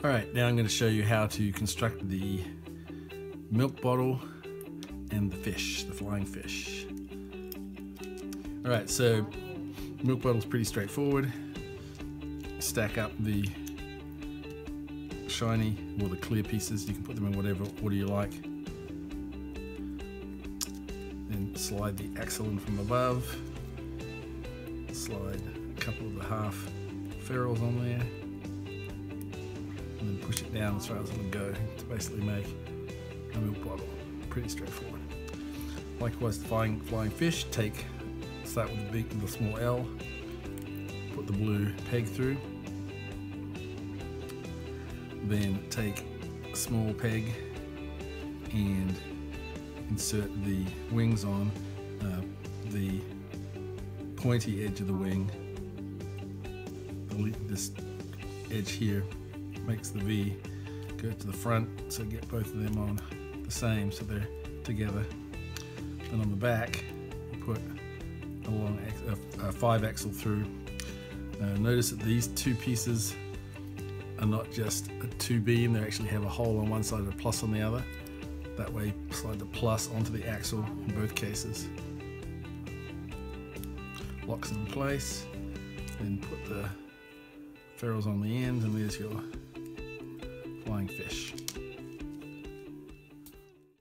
Alright, now I'm going to show you how to construct the milk bottle and the fish, the flying fish. Alright, so milk bottle is pretty straightforward. Stack up the shiny or the clear pieces. You can put them in whatever order you like. Then slide the axle in from above. Slide a couple of the half ferrules on there. And then push it down as far as it'll go to basically make a milk bottle. Pretty straightforward. Likewise, the flying fish, start with the small L, put the blue peg through, then take a small peg and insert the wings on the pointy edge of the wing. This edge here makes the V go to the front, so get both of them on the same so they're together. Then on the back you put a long 5-axle through. Notice that these two pieces are not just a 2 beam, they actually have a hole on one side and a plus on the other. That way slide the plus onto the axle in both cases. Locks in place, then put the ferrules on the end, and there's your flying fish.